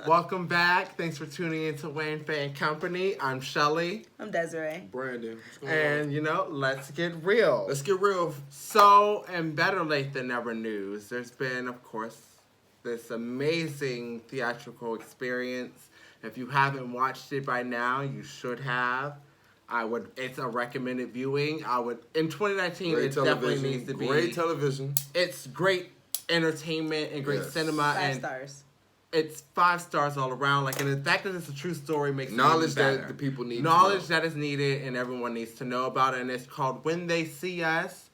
Welcome back. Thanks for tuning in to Wayne Fan Company. I'm Shelly. I'm Desiree. Brandon. And, let's get real. Let's get real. So, and better late than never news, there's been, of course, this amazing theatrical experience. If you haven't watched it by now, you should have. It's a recommended viewing. In 2019, Great it television. definitely needs to be. Great television. It's great entertainment and great cinema. 5 stars. It's 5 stars all around. And the fact that it's a true story makes knowledge it even better. that the people need. Knowledge that is needed and everyone needs to know about it. And it's called When They See Us,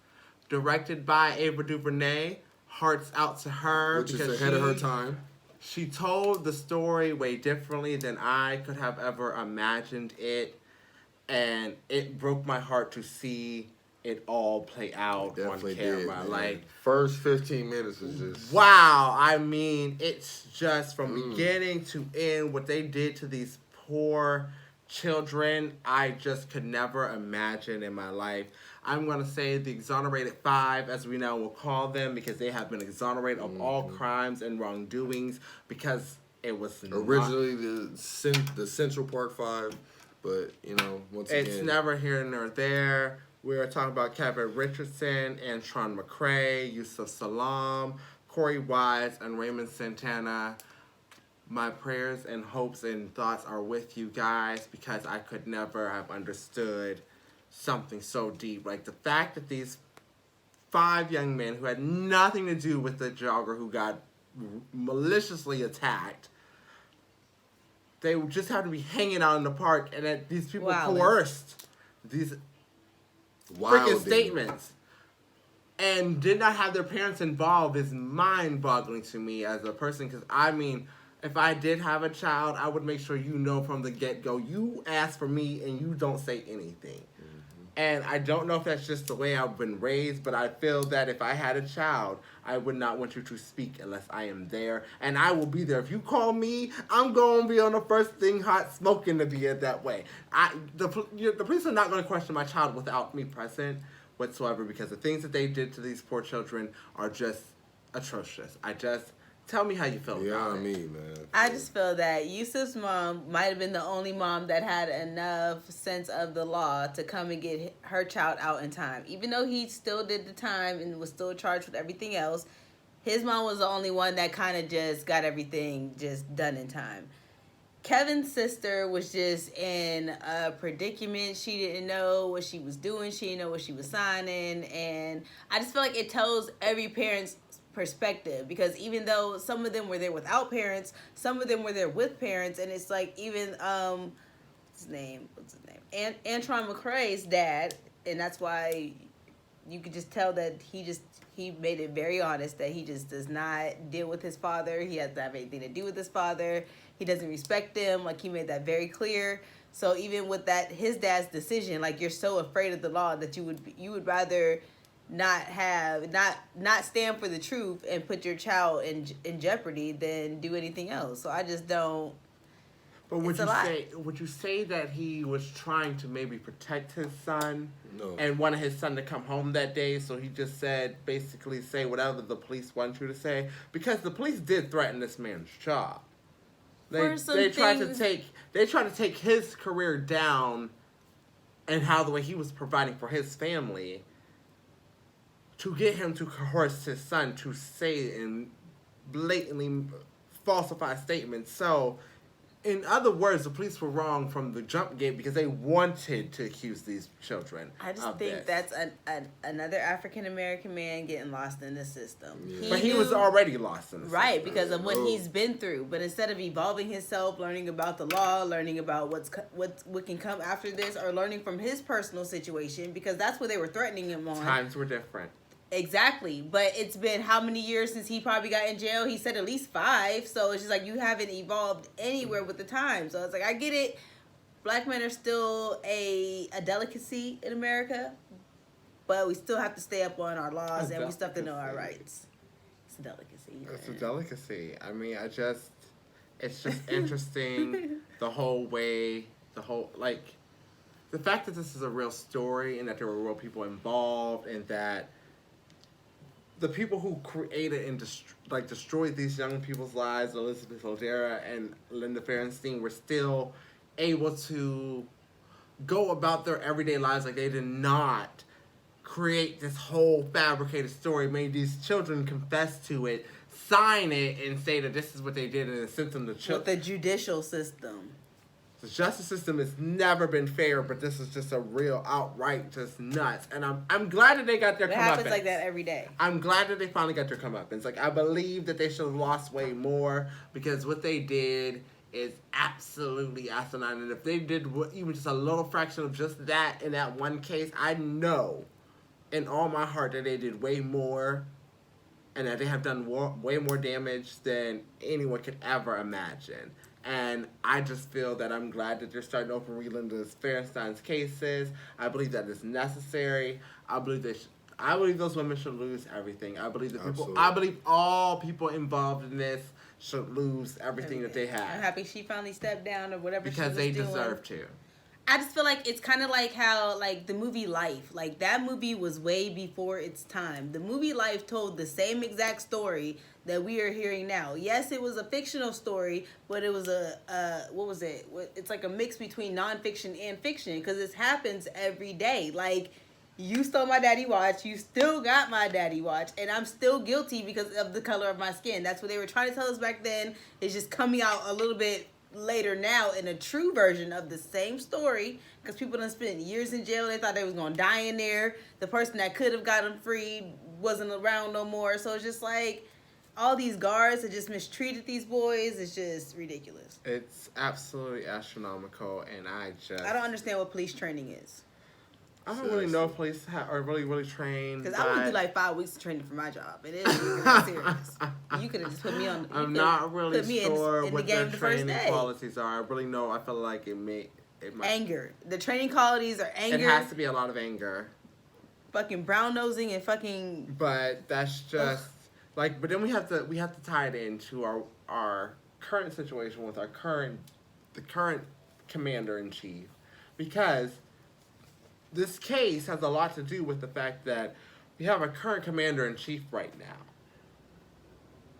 directed by Ava DuVernay. Hearts out to her, which is ahead of her time. She told the story way differently than I could have ever imagined it, and it broke my heart to see it all play out on camera. First 15 minutes is just wow. I mean, it's just from beginning to end what they did to these poor children. I just could never imagine in my life. I'm going to say the exonerated 5, as we now will call them, because they have been exonerated of all crimes and wrongdoings, because it was originally the Central Park 5, but once again, it's never here nor there. We are talking about Kevin Richardson, Antron McCray, Yusuf Salam, Corey Wise, and Raymond Santana. My prayers and hopes and thoughts are with you guys, because I could never have understood something so deep. Like the fact that these 5 young men who had nothing to do with the jogger who got maliciously attacked, they just happened to be hanging out in the park, and that these people coerced these freaking statements and did not have their parents involved is mind-boggling to me as a person, because I mean, if I did have a child, I would make sure from the get-go, you ask for me and you don't say anything. And I don't know if that's just the way I've been raised, but I feel that if I had a child, I would not want you to speak unless I am there. And I will be there. If you call me, I'm going to be on the first thing hot smoking to be it that way. The police are not going to question my child without me present whatsoever, because the things that they did to these poor children are just atrocious. Tell me how you feel about it. Man. I just feel that Yusuf's mom might have been the only mom that had enough sense of the law to come and get her child out in time. Even though he still did the time and was still charged with everything else, his mom was the only one that kind of just got everything just done in time. Kevin's sister was just in a predicament. She didn't know what she was doing. She didn't know what she was signing. And I just feel like it tells every parent's perspective, because even though some of them were there without parents, some of them were there with parents, and it's like even what's his name Antron McCray's dad, and that's why you could just tell that he made it very honest that he just does not deal with his father. He doesn't have anything to do with his father. He doesn't respect him. Like, he made that very clear. So even with that, his dad's decision, like, you're so afraid of the law that you would rather not stand for the truth and put your child in jeopardy than do anything else. So I just don't. But would you say that he was trying to maybe protect his son? No. And wanted his son to come home that day, so he just basically say whatever the police want you to say? Because the police did threaten this man's job. They tried to take his career down, and the way he was providing for his family, to get him to coerce his son to say and blatantly falsify statements. So, in other words, the police were wrong from the jump gate, because they wanted to accuse these children. I just think that's another African American man getting lost in the system. Yeah. But he was already lost in the system. Right, because of what he's been through. But instead of evolving himself, learning about the law, learning about what can come after this, or learning from his personal situation, because that's what they were threatening him on. Times were different. Exactly, but it's been how many years since he probably got in jail? He said at least 5, so it's just like you haven't evolved anywhere with the time. So it's like, I get it, black men are still a delicacy in America, but we still have to stay up on our laws, and we still have to know our rights. It's a delicacy. It's a delicacy. I mean, it's just interesting the fact that this is a real story, and that there were real people involved, and that the people who created and destroyed these young people's lives, Elizabeth O'Dara and Linda Feinstein, were still able to go about their everyday lives like they did not create this whole fabricated story, made these children confess to it, sign it, and say that this is what they did, and it sent them to With the judicial system. The justice system has never been fair, but this is just a real outright just nuts. And I'm glad that they got their It comeuppance. happens like that every day. I'm glad that they finally got their comeuppance. Like, I believe that they should have lost way more, because what they did is absolutely asinine. And if they did even just a little fraction of just that in that one case, I know in all my heart that they did way more, and that they have done way more damage than anyone could ever imagine. And I just feel that I'm glad that they're starting to open Linda Feinstein's cases. I believe that is necessary. I believe those women should lose everything. I believe I believe all people involved in this should lose everything that they have. I'm happy she finally stepped down or whatever because she was they doing. deserve to. I just feel like it's kind of like how, like, the movie Life. Like, that movie was way before its time. The movie Life told the same exact story that we are hearing now. Yes, it was a fictional story, but it was what was it? It's like a mix between nonfiction and fiction, because it happens every day. Like, you stole my daddy watch, you still got my daddy watch, and I'm still guilty because of the color of my skin. That's what they were trying to tell us back then. It's just coming out a little bit later now in a true version of the same story, because people done spent years in jail. They thought they was gonna die in there. The person that could have got them freed wasn't around no more. So it's just like all these guards that just mistreated these boys. It's just ridiculous. It's absolutely astronomical, and I don't understand what police training is. I don't really know if police are really trained. Because I went through like 5 weeks of training for my job. It is really serious. You could have just put me on. I'm not really sure in what the game their the first training day. qualities are. I really know. I feel like it might. Anger. The training qualities are anger. It has to be a lot of anger. Fucking brown nosing and fucking. But that's just like. But then we have to tie it into our current situation with the current commander in chief, because this case has a lot to do with the fact that we have a current commander in chief right now,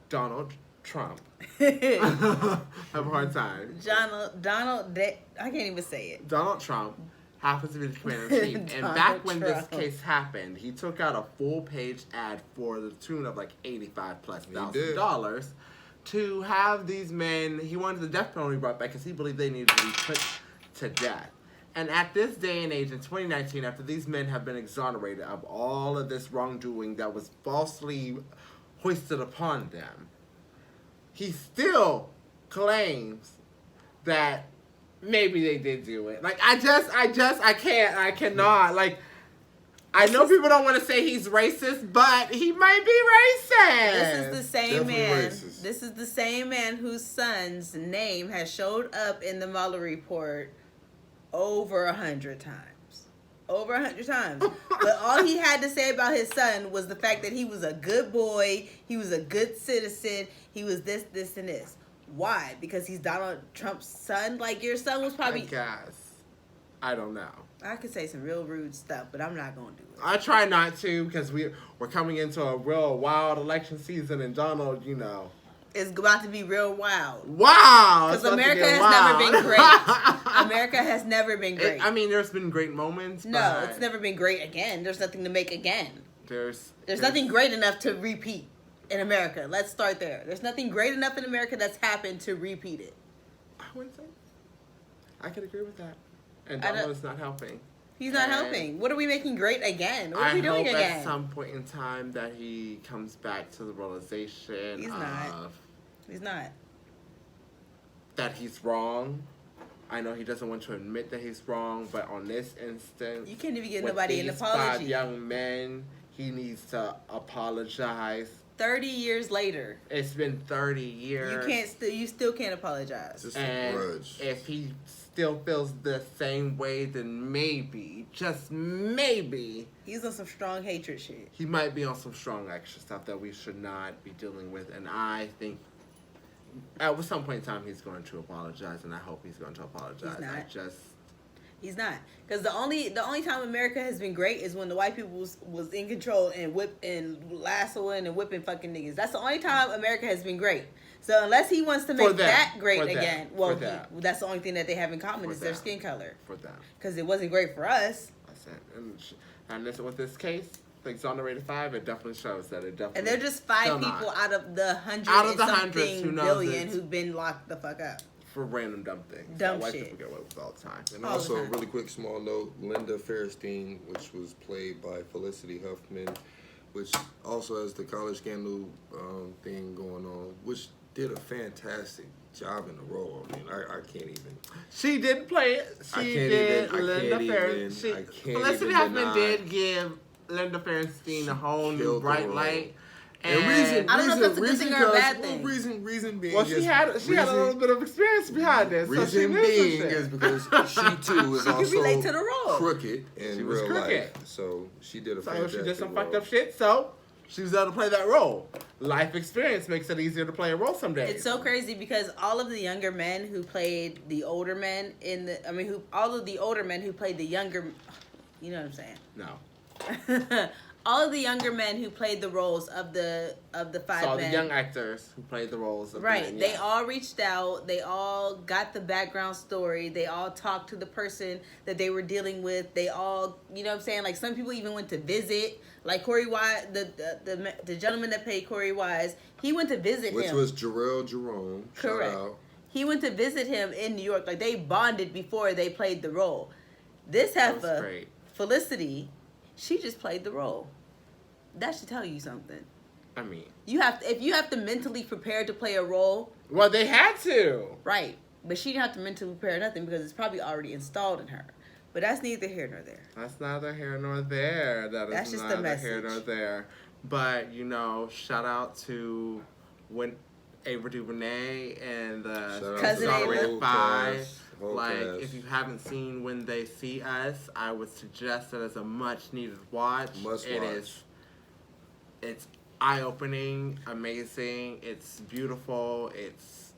Donald Trump. I have a hard time. I can't even say it. Donald Trump happens to be the commander in chief, and back when this case happened, he took out a full-page ad for the tune of like $85,000+ to have these men. He wanted the death penalty brought back because he believed they needed to be put to death. And at this day and age, in 2019, after these men have been exonerated of all of this wrongdoing that was falsely hoisted upon them, he still claims that maybe they did do it. Like, I cannot. Like, I know people don't want to say he's racist, but he might be racist. This is the same man. Racist. This is the same man whose son's name has showed up in the Mueller report over 100 times. Over 100 times. But all he had to say about his son was the fact that he was a good boy, he was a good citizen, he was this, and this. Why? Because he's Donald Trump's son? Like, your son was probably... I guess. I don't know. I could say some real rude stuff, but I'm not going to do it. I try not to, because we're coming into a real wild election season, and Donald, It's about to be real wild. Wow! Because America has never been great. America has never been great. There's been great moments. No, but it's never been great again. There's nothing to make again. There's nothing great enough to repeat in America. Let's start there. There's nothing great enough in America that's happened to repeat it. I wouldn't say. I could agree with that. And Donald is not helping. He's not helping. What are we making great again? What are we doing again? I hope at some point in time that he comes back to the realization He's not. That he's wrong. I know he doesn't want to admit that he's wrong, but on this instance, you can't even get nobody an apology. 5 young men, he needs to apologize. 30 years later. It's been 30 years. You still can't apologize. Just and a grudge. If he still feels the same way, then maybe, just maybe, he's on some strong hatred shit. He might be on some strong extra stuff that we should not be dealing with, and I think at some point in time he's going to apologize, and I hope he's going to apologize. He's not. He's not, because the only time America has been great is when the white people was in control and lassoing and whipping fucking niggas. That's the only time America has been great. So unless he wants to make that great again, well, that's the only thing that they have in common is their skin color. For them, because it wasn't great for us. And this, with this case, the exonerated 5, it definitely shows that it definitely. And they're just 5 people out of the hundreds who've been locked the fuck up. For random dumb things. Dumb white shit. people get away with all the time. And also, a really quick small note, Linda Fairstein, which was played by Felicity Huffman, which also has the college scandal thing going on, which did a fantastic job in the role. I mean, I can't even. She did play it. Linda Fairstein. Felicity Huffman did give Linda Fairstein a whole new bright light. And I don't know if that's a good thing or a bad thing. Reason being, well, she had a little bit of experience behind this. Reason being is because she too is also relate to the role. Crooked in real life. So she did a fantastic she did some role. fucked up shit. So she was able to play that role. Life experience makes it easier to play a role some days. It's so crazy because all of the younger men who played the older men all of the older men who played the younger, you know what I'm saying? No. All of the younger men who played the roles of the 5 men. So the young actors who played the roles of the men, they all reached out. They all got the background story. They all talked to the person that they were dealing with. They all, you know what I'm saying? Like, some people even went to visit. Like Corey Wise, the gentleman that played Corey Wise, he went to visit him. Which was Jarrell Jerome. Correct. Shout out. He went to visit him in New York. Like, they bonded before they played the role. This heifer, Felicity, she just played the role. That should tell you something. I mean, if you have to mentally prepare to play a role. Well, they had to. Right. But she didn't have to mentally prepare nothing because it's probably already installed in her. But that's neither here nor there. That's neither here nor there. That's just neither the message. here nor there. But, shout out to Ava DuVernay and the Cousin Exonerated 5. Cast. If you haven't seen When They See Us, I would suggest that it's a much needed watch. It's eye-opening, amazing, it's beautiful, it's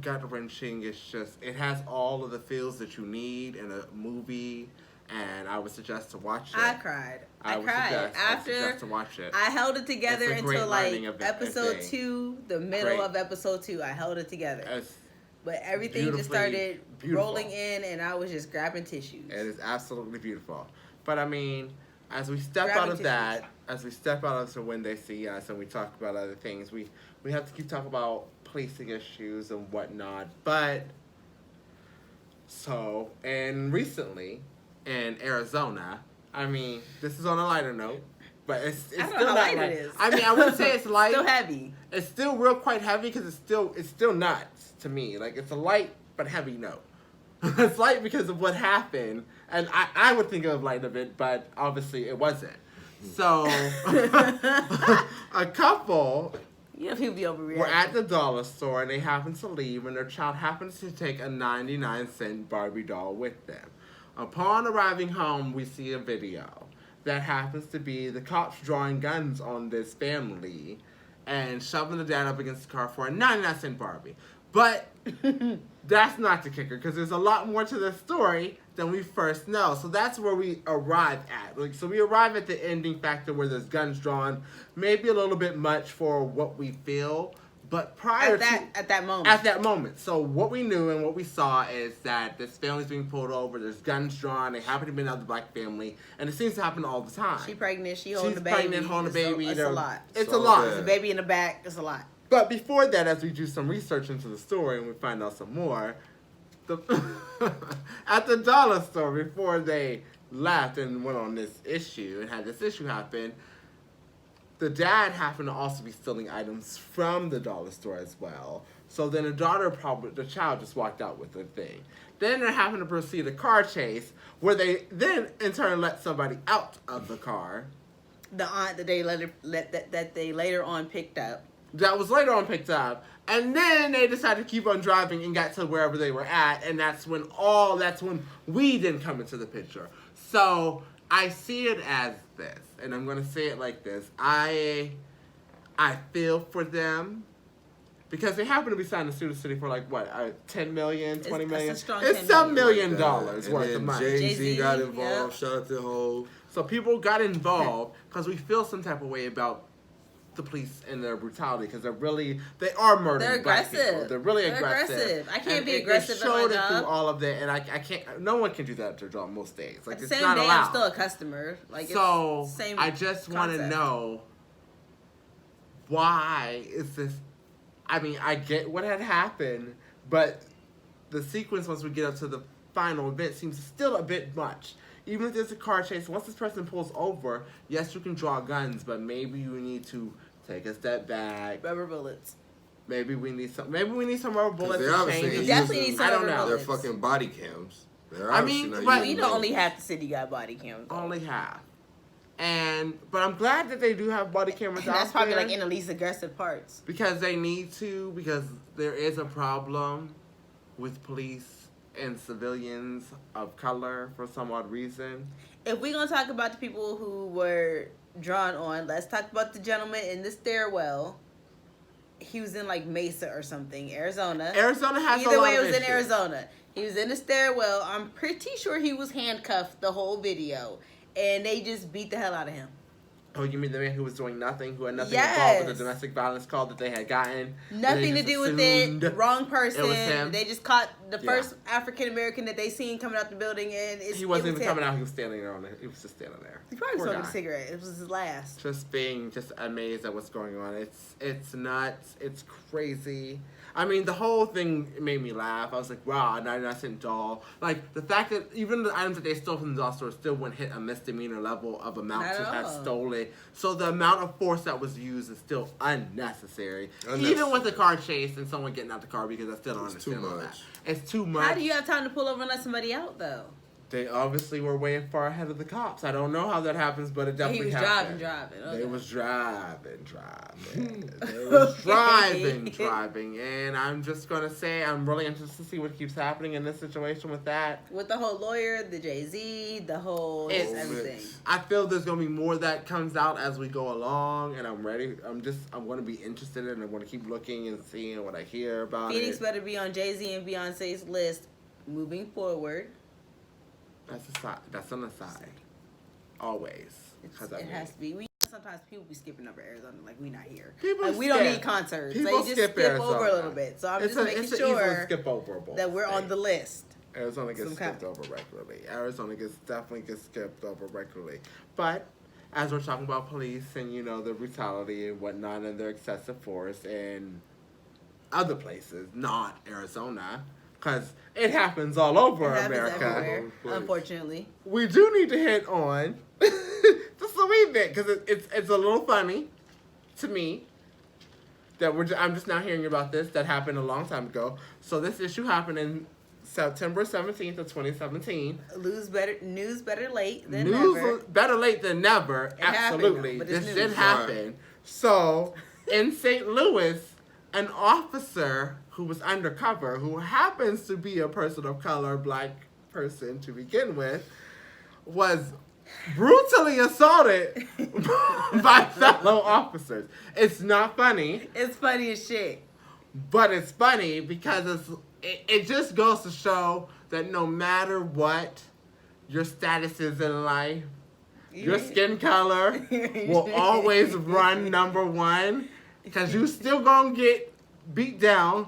gut-wrenching, it has all of the feels that you need in a movie, and I would suggest to watch it. I cried. I cried. I suggest to watch it. I held it together until episode 2, the middle of episode 2, I held it together. But everything just started rolling in, and I was just grabbing tissues. It is absolutely beautiful. But I mean, as we step out of that, When They See Us, and we talk about other things, we have to keep talking about policing issues and whatnot. But and recently in Arizona, I mean, this is on a lighter note, but it's still not light. It is. I mean, I wouldn't say it's light. Still heavy. It's still quite heavy because it's still nuts to me. Like, it's a light but heavy note. It's light because of what happened, and I would think of light of it, but obviously it wasn't. So, a couple people be overreacting. were at the dollar store and they happened to leave, and their child happens to take a 99-cent Barbie doll with them. Upon arriving home, we see a video that happens to be the cops drawing guns on this family and shoving the dad up against the car for a 99-cent Barbie. But that's not the kicker, because there's a lot more to the story than we first know. So that's where we arrive at. So we arrive at the ending factor where there's guns drawn, maybe a little bit much for what we feel, but at that moment. So what we knew and what we saw is that this family's being pulled over, there's guns drawn, they happen to be another black family, and it seems to happen all the time. She's pregnant, she's holding the baby. It's a lot. It's a lot. There's a baby in the back, it's a lot. But before that, as we do some research into the story and we find out some more, at the dollar store, before they left and went on this issue and had this issue happen, the dad happened to also be stealing items from the dollar store as well. So then the child just walked out with the thing. Then they happened to proceed a car chase where they then in turn let somebody out of the car. The aunt that they later on picked up. That was later on picked up. And then they decided to keep on driving and got to wherever they were at. And that's when we didn't come into the picture. So I see it as this. And I'm going to say it like this. I feel for them because they happen to be signed to sue the city for like what, 10 million, 20 million. It's a strong It's $10 some million. $1 million And worth then of money. Jay-Z Jay-Z, got involved. yeah. Shout out to Hov. So people got involved because we feel some type of way about the police and their brutality because they are murdering They're black people. aggressive. They're really They're aggressive. aggressive. I can't And be aggressive It at my showed it job. through all of that, and I can't. No one can do that at their job most days. Like At the it's same not day, allowed. I'm still a customer. Like So it's same I just want to concept. know why is this? I mean, I get what had happened, but the sequence once we get up to the final event seems still a bit much. Even if there's a car chase, once this person pulls over, yes, you can draw guns, but maybe you need to take a step back. Rubber bullets. Maybe we need some rubber bullets they to obviously change. We using- definitely need some I don't rubber know. Their bullets. fucking body cams. They're I obviously mean, not but- using You know, those. only half the city got body cams. though. Only half. But I'm glad that they do have body cameras And out that's probably there. like in the least aggressive parts. Because they need to, because there is a problem with police and civilians of color for some odd reason. If we're gonna talk about the people who were drawn on, let's talk about the gentleman in the stairwell. He was in like Mesa or something, Arizona. Arizona has a Either lot way, it of was in issues. Arizona. He was in the stairwell. I'm pretty sure he was handcuffed the whole video, and they just beat the hell out of him. Oh, you mean the man who was doing nothing, who had nothing Yes. involved with the domestic violence call that they had gotten? Nothing They to just do with assumed it. Wrong person. it was him? They just caught the Yeah. first African American that they seen coming out the building, and He wasn't even coming out. He was standing there he was just standing there. He probably Poor smoking guy. a cigarette. It was his last. Just being just amazed at what's going on. It's nuts. It's crazy. I mean, the whole thing made me laugh. I was like, wow, a 99-cent doll. Like, the fact that even the items that they stole from the doll store still wouldn't hit a misdemeanor level of amount Not to at have all. stolen. So the amount of force that was used is still unnecessary. Even Unnecessary. with the car chase and someone getting out the car, because I still don't It's too understand all that. much. It's too much. How do you have time to pull over and let somebody out though? They obviously were way far ahead of the cops. I don't know how that happens, but it He definitely was happened. driving. They Okay. was driving. They was driving. And I'm just going to say I'm really interested to see what keeps happening in this situation with that. With the whole lawyer, the Jay-Z, the whole It's- just everything. I feel there's going to be more that comes out as we go along, and I'm ready. I'm going to be interested in it, and I'm going to keep looking and seeing what I hear about Phoenix it. better be on Jay-Z and Beyonce's list moving forward. That's a side. That's on the side. Always. 'Cause I It mean- has to be. Sometimes people be skipping over Arizona like we not here. People Like, we don't skip. need concerts. People They just skip over Arizona. a little bit. So I'm just making it's an sure easy skip overable that we're on the list. Arizona gets Some kind- skipped over regularly. Arizona definitely gets skipped over regularly. But as we're talking about police and the brutality and whatnot and their excessive force in other places, not Arizona, because it happens all over It happens America. everywhere, Place. unfortunately. We do need to hit on just a wee bit because it's a little funny to me that I'm just now hearing about this that happened a long time ago. So this issue happened in September 17th of 2017. News better late than News never. better late than never. It happened, Absolutely, though, but this it's did news. happen. So in St. Louis, an officer who was undercover, who happens to be a person of color, black person to begin with, was brutally assaulted by fellow officers. It's not funny, It's funny as shit. but it's funny because it just goes to show that no matter what your status is in life, your skin color will always run number one because you still gonna get beat down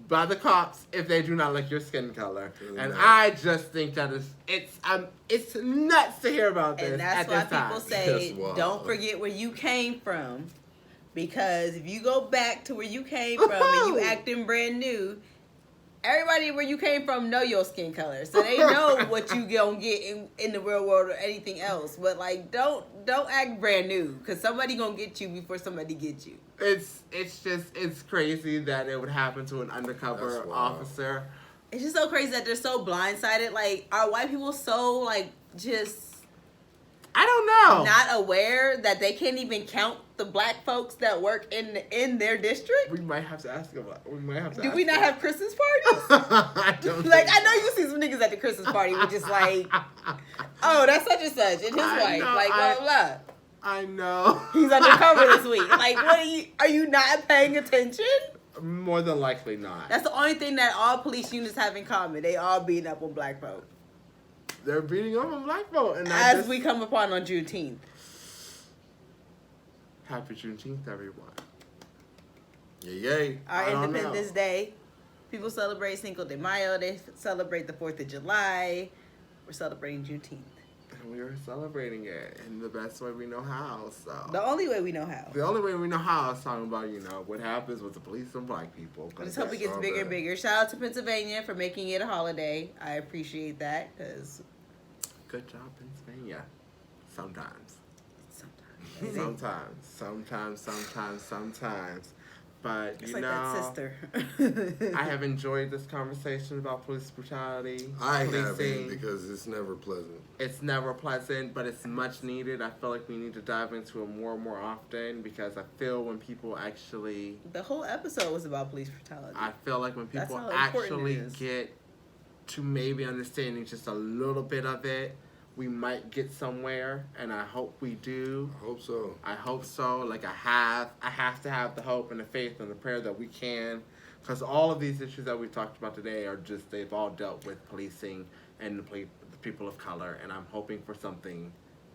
by the cops if they do not like your skin color. And I just think that it's nuts to hear about this And that's at why this time. people say, That's wild. don't forget where you came from. Because if you go back to where you came from and you Woohoo! acting brand new, everybody where you came from know your skin color. So they know what you gonna get in the real world or anything else. But like don't act brand new because somebody gonna get you before somebody gets you. It's crazy that it would happen to an undercover That's wild. officer. It's just so crazy that they're so blindsided. Like, are white people so like just I don't know. not aware that they can't even count the black folks that work in their district? We might have to ask him. We might have to. Do ask we not him. have Christmas parties? I don't Like, think I know you see some niggas at the Christmas party with just like, oh, that's such and such, and his I wife, know, like blah blah blah. I know. He's undercover this week. Like, what are you not paying attention? More than likely not. That's the only thing that all police units have in common. They all beating up on black folk. They're beating up on black folk. And As we come upon on Juneteenth. Happy Juneteenth, everyone. Yay. Our I don't Independence know. Day. People celebrate Cinco de Mayo. They celebrate the 4th of July. We're celebrating Juneteenth. And we are celebrating it in the best way we know how. So The only way we know how. the only way we know how is talking about, what happens with the police and black people. I just hope it gets all bigger and bad. bigger. Shout out to Pennsylvania for making it a holiday. I appreciate that because Good job, Pennsylvania. Sometimes. sometimes Sometimes. But, it's like that sister. I have enjoyed this conversation about police brutality. I haven't policing. because it's never pleasant. It's never pleasant, but it's much needed. I feel like we need to dive into it more and more often because I feel when people actually... The whole episode was about police brutality. I feel like when That's people how important actually it is. get to maybe understanding just a little bit of it, we might get somewhere, and I hope we do. I hope so. I hope so. Like I have to have the hope and the faith and the prayer that we can, because all of these issues that we talked about today are just, they've all dealt with policing and the people of color, and I'm hoping for something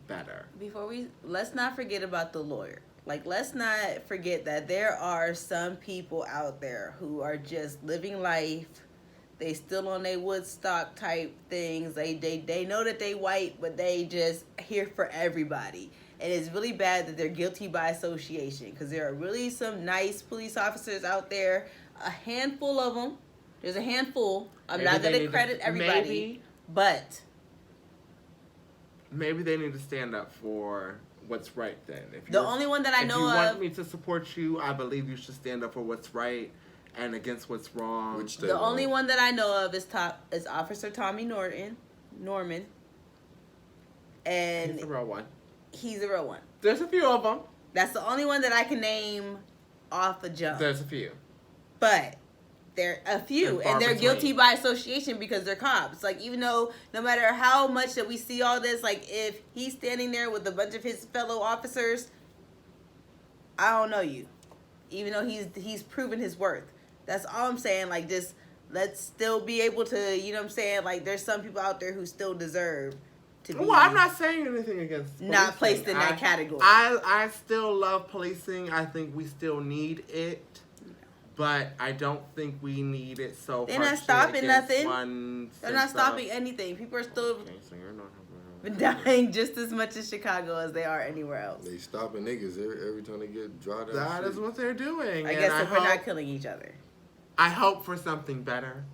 better. Let's not forget about the lawyer. Like, let's not forget that there are some people out there who are just living life. They still on their Woodstock type things. They know that they white, but they just here for everybody. And it's really bad that they're guilty by association because there are really some nice police officers out there. A handful of them. There's a handful. I'm not going to credit everybody, but maybe they need to stand up for what's right then. The only one that I know If you want of, me to support you, I believe you should stand up for what's right and against what's wrong. Which they the won't. only one that I know of is Officer Tommy Norman. And He's the real one. he's a real one. There's a few of them. That's the only one that I can name off the jump. There's a few. But they're a few, And far and they're between. guilty by association because they're cops. Like, even though no matter how much that we see all this, like if he's standing there with a bunch of his fellow officers, I don't know you. Even though he's proven his worth. That's all I'm saying. Like, just let's still be able to, you know what I'm saying? Like, there's some people out there who still deserve to be Well, I'm not saying anything against not policing. placed in that category. I still love policing. I think we still need it. But I don't think we need it so They're not harshly stopping against nothing. one They're not sense of- stopping anything. People are still Okay, so you're not been dying just as much in Chicago as they are anywhere else. They stopping niggas every time they get drawn down. That the is street. what they're doing. I and guess if we're hope, not killing each other. I hope for something better.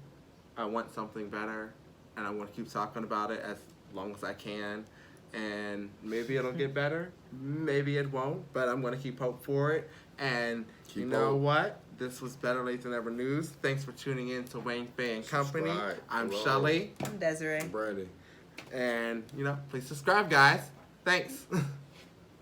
I want something better. And I want to keep talking about it as long as I can. And maybe it'll get better. Maybe it won't. But I'm going to keep hope for it. And Keep you know hope. what? This was Better Late Than Ever News. Thanks for tuning in to Wayne Faye and Company. Subscribe. I'm Hello. Shelly. I'm Desiree. Brandon. And, please subscribe, guys. Thanks.